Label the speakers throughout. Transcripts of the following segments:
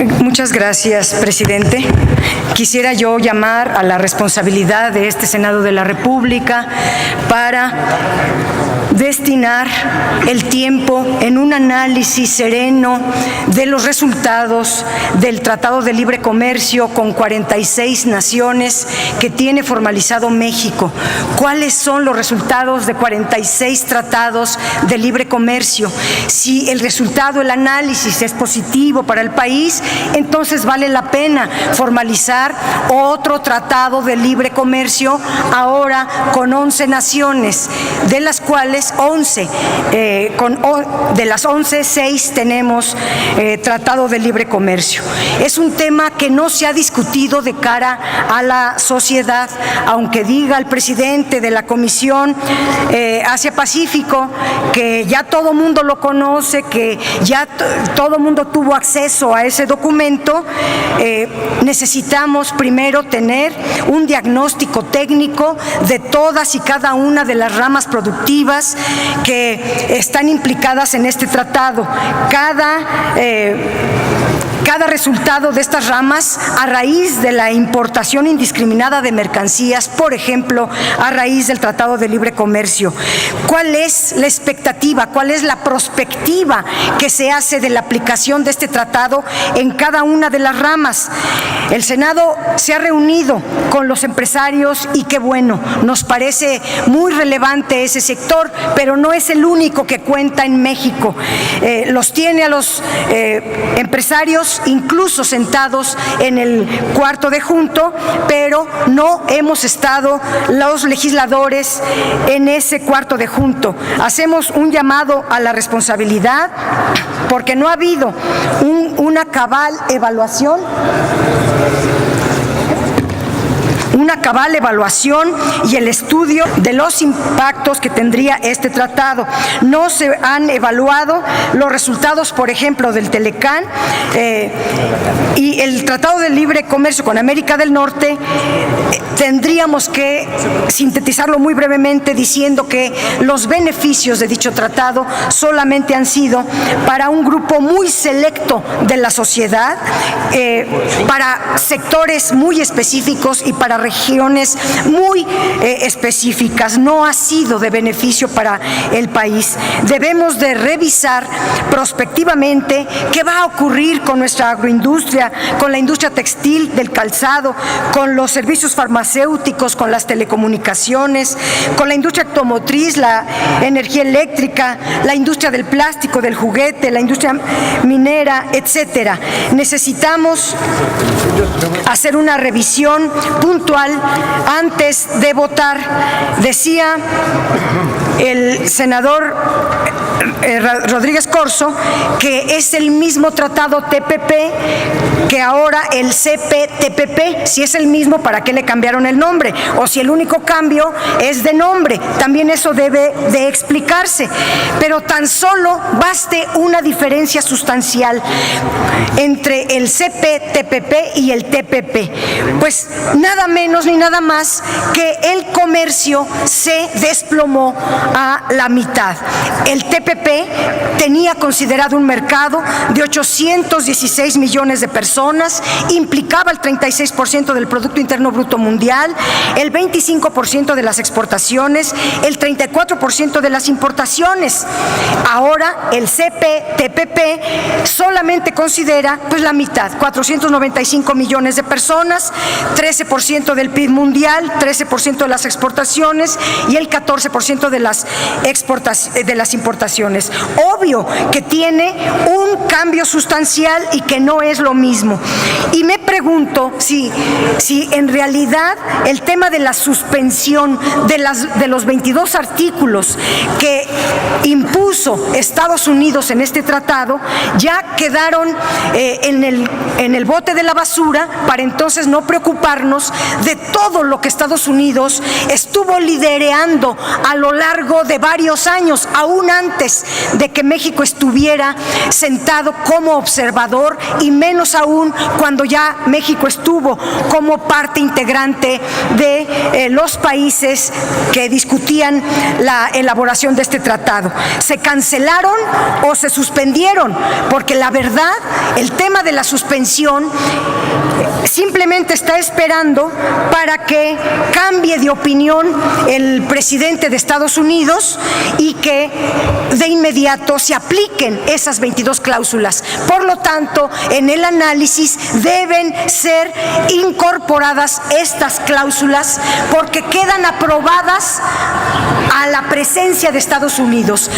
Speaker 1: Muchas gracias, presidente. Quisiera yo llamar a la responsabilidad de este Senado de la República para destinar el tiempo en un análisis sereno de los resultados del Tratado de Libre Comercio con 46 naciones que tiene formalizado México. ¿Cuáles son los resultados de 46 tratados de libre comercio? Si el resultado, el análisis es positivo para el país, entonces vale la pena formalizar otro tratado de libre comercio ahora con 11 naciones, de las cuales 11, de las 11, 6 tenemos tratado de libre comercio. Es un tema que no se ha discutido de cara a la sociedad, aunque diga el presidente de la Comisión Asia-Pacífico que ya todo mundo lo conoce, que ya todo mundo tuvo acceso a ese documento. Necesitamos primero tener un diagnóstico técnico de todas y cada una de las ramas productivas que están implicadas en este tratado. Cada resultado de estas ramas a raíz de la importación indiscriminada de mercancías, por ejemplo, a raíz del Tratado de Libre Comercio. ¿Cuál es la expectativa? ¿Cuál es la prospectiva que se hace de la aplicación de este tratado en cada una de las ramas? El Senado se ha reunido con los empresarios y qué bueno, nos parece muy relevante ese sector, pero no es el único que cuenta en México. Los tiene a los empresarios incluso sentados en el cuarto de junto, pero no hemos estado los legisladores en ese cuarto de junto. Hacemos un llamado a la responsabilidad porque no ha habido una cabal evaluación y el estudio de los impactos que tendría este tratado. No se han evaluado los resultados, por ejemplo, del Telecán y el Tratado de Libre Comercio con América del Norte. Tendríamos que sintetizarlo muy brevemente diciendo que los beneficios de dicho tratado solamente han sido para un grupo muy selecto de la sociedad, para sectores muy específicos y para regiones muy específicas. No ha sido de beneficio para el país. Debemos de revisar prospectivamente qué va a ocurrir con nuestra agroindustria, con la industria textil, del calzado, con los servicios farmacéuticos, con las telecomunicaciones, con la industria automotriz, la energía eléctrica, la industria del plástico, del juguete, la industria minera, etcétera. Necesitamos hacer una revisión puntual antes de votar. Decía el senador Rodríguez Corzo que es el mismo tratado TPP que ahora el CPTPP. Si es el mismo, ¿para qué le cambiaron el nombre? O si el único cambio es de nombre, también eso debe de explicarse. Pero tan solo baste una diferencia sustancial entre el CPTPP y el TPP. Pues nada menos ni nada más que el comercio se desplomó a la mitad. El TPP tenía considerado un mercado de 816 millones de personas, implicaba el 36% del Producto Interno Bruto Mundial, el 25% de las exportaciones, el 34% de las importaciones. Ahora el CPTPP solamente considera pues la mitad, 495 millones de personas, 13% del PIB mundial, 13% de las exportaciones y el 14% de las importaciones. Obvio que tiene un cambio sustancial y que no es lo mismo. Y me pregunto si en realidad el tema de la suspensión de los 22 artículos que impuso Estados Unidos en este tratado ya quedaron en el bote de la basura para entonces no preocuparnos de todo lo que Estados Unidos estuvo liderando a lo largo de varios años, aún antes de que México estuviera sentado como observador y menos aún cuando ya México estuvo como parte integrante de los países que discutían la elaboración de este tratado. Se cancelaron o se suspendieron, porque la verdad, el tema de la suspensión simplemente está esperando para que cambie de opinión el presidente de Estados Unidos y que de inmediato se apliquen esas 22 cláusulas. Por lo tanto, en el análisis deben ser incorporadas estas cláusulas porque quedan aprobadas a la presencia de Estados Unidos.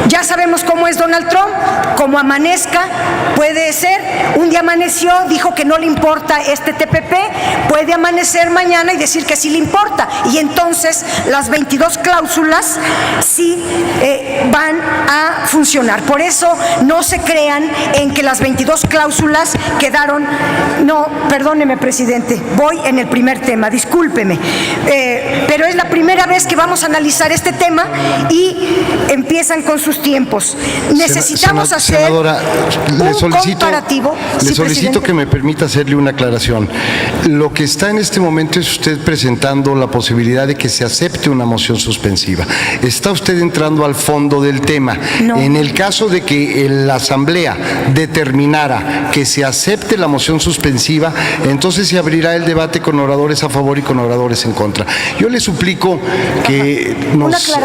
Speaker 1: Ya sabemos cómo es Donald Trump, como amanezca, puede ser, un día amaneció, dijo que no le importa este TPP, puede amanecer mañana y decir que sí le importa, y entonces las 22 cláusulas sí van a funcionar. Por eso no se crean en que las 22 cláusulas quedaron. No, perdóneme, presidente, voy en el primer tema, discúlpeme, pero es la primera vez que vamos a analizar este tema y empiezan con sus tiempos. Necesitamos hacer
Speaker 2: senadora,
Speaker 1: un comparativo.
Speaker 2: Le solicito que me permita hacerle una aclaración. Lo que está en este momento es usted presentando la posibilidad de que se acepte una moción suspensiva. Está usted entrando al fondo del tema.
Speaker 1: No.
Speaker 2: En el caso de que la Asamblea determinara que se acepte la moción suspensiva, entonces se abrirá el debate con oradores a favor y con oradores en contra. Yo le suplico que nos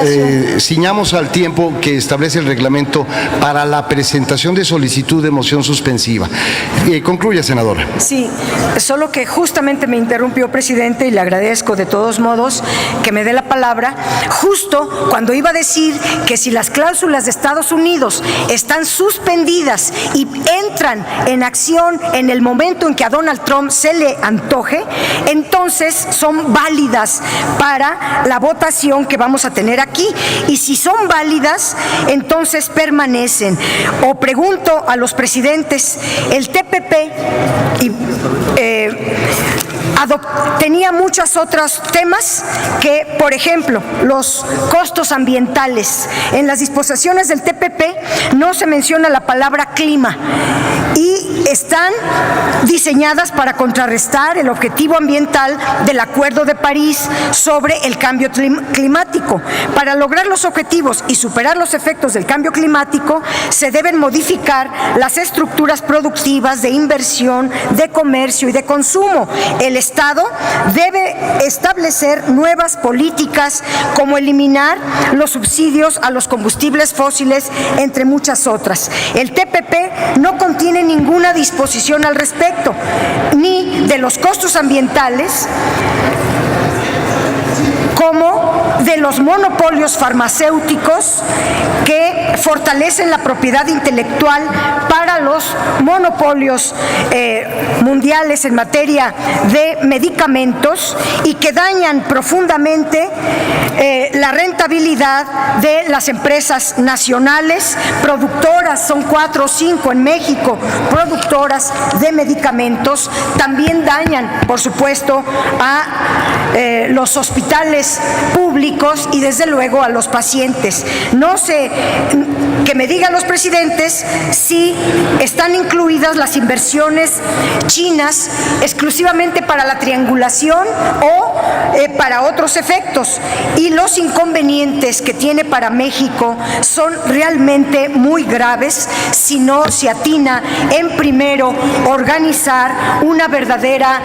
Speaker 2: ciñamos al tiempo que establece el reglamento para la presentación de solicitud de moción suspensiva. Concluya, senadora.
Speaker 1: Sí, solo que justamente me interrumpió, presidente, y le agradezco de todos modos que me dé la palabra, justo cuando iba a decir que si las cláusulas de Estados Unidos están suspendidas y entran en acción en el momento en que a Donald Trump se le antoje, entonces son válidas para la votación que vamos a tener aquí, y si son válidas, entonces permanecen. O pregunto a los presidentes, el TPP tenía muchos otros temas que, por ejemplo, los costos ambientales. En las disposiciones del TPP no se menciona la palabra clima y están diseñadas para contrarrestar el objetivo ambiental del Acuerdo de París sobre el cambio climático. Para lograr los objetivos y superar los efectos del cambio climático, se deben modificar las estructuras productivas de inversión, de comercio y de consumo. El Estado debe establecer nuevas políticas como eliminar los subsidios a los combustibles fósiles, entre muchas otras. El TPP no contiene ninguna disposición al respecto, ni de los costos ambientales, como de los monopolios farmacéuticos que fortalecen la propiedad intelectual para los monopolios mundiales en materia de medicamentos y que dañan profundamente la rentabilidad de las empresas nacionales productoras, son 4 o 5 en México, productoras de medicamentos. También dañan, por supuesto, a los hospitales públicos y desde luego a los pacientes. No sé, que me digan los presidentes si están incluidas las inversiones chinas exclusivamente para la triangulación o para otros efectos, y los inconvenientes que tiene para México son realmente muy graves si no se atina en primero organizar una verdadera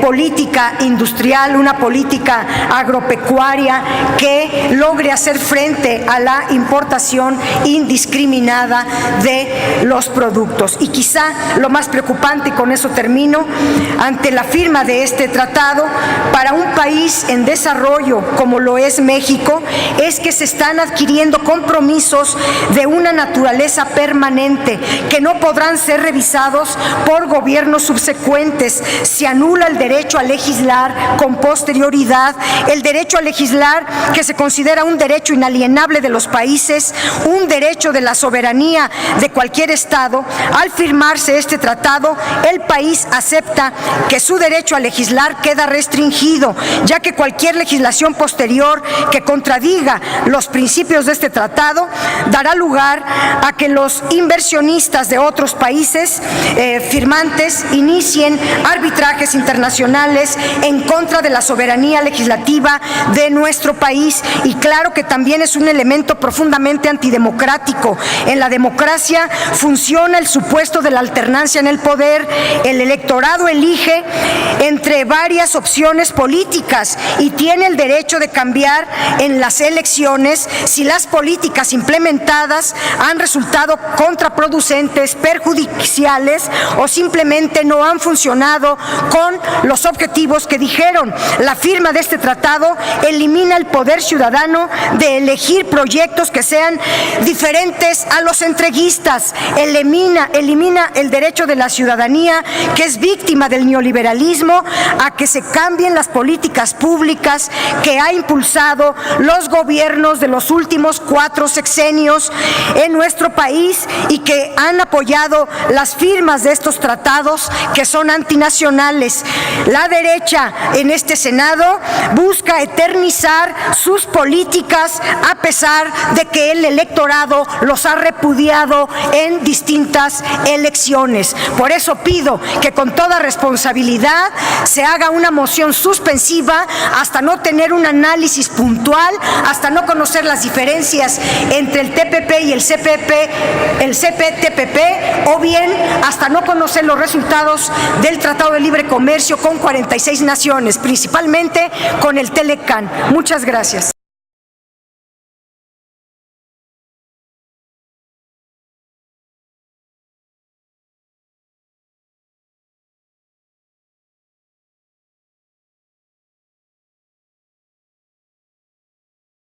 Speaker 1: política industrial, una política agropecuaria que logre hacer frente a la importación indiscriminada de los productos. Y quizá lo más preocupante, y con eso termino, ante la firma de este tratado, para un país en desarrollo como lo es México, es que se están adquiriendo compromisos de una naturaleza permanente que no podrán ser revisados por gobiernos subsecuentes. Se anula el derecho a legislar con posterioridad, el derecho a legislar que se considera un derecho inalienable de los países, un derecho de la soberanía de cualquier Estado. Al firmarse este tratado, el país acepta que su derecho a legislar queda restringido sentido, ya que cualquier legislación posterior que contradiga los principios de este tratado dará lugar a que los inversionistas de otros países firmantes inicien arbitrajes internacionales en contra de la soberanía legislativa de nuestro país. Y claro que también es un elemento profundamente antidemocrático. En la democracia funciona el supuesto de la alternancia en el poder. El electorado elige entre varias opciones políticas y tiene el derecho de cambiar en las elecciones si las políticas implementadas han resultado contraproducentes, perjudiciales o simplemente no han funcionado con los objetivos que dijeron. La firma de este tratado elimina el poder ciudadano de elegir proyectos que sean diferentes a los entreguistas, elimina el derecho de la ciudadanía, que es víctima del neoliberalismo, a que se cambien las políticas públicas que ha impulsado los gobiernos de los últimos 4 sexenios en nuestro país y que han apoyado las firmas de estos tratados que son antinacionales. La derecha en este Senado busca eternizar sus políticas a pesar de que el electorado los ha repudiado en distintas elecciones. Por eso pido que con toda responsabilidad se haga una moción suspensiva hasta no tener un análisis puntual, hasta no conocer las diferencias entre el TPP y el CPTPP, o bien hasta no conocer los resultados del Tratado de Libre Comercio con 46 naciones, principalmente con el Telecán. Muchas gracias.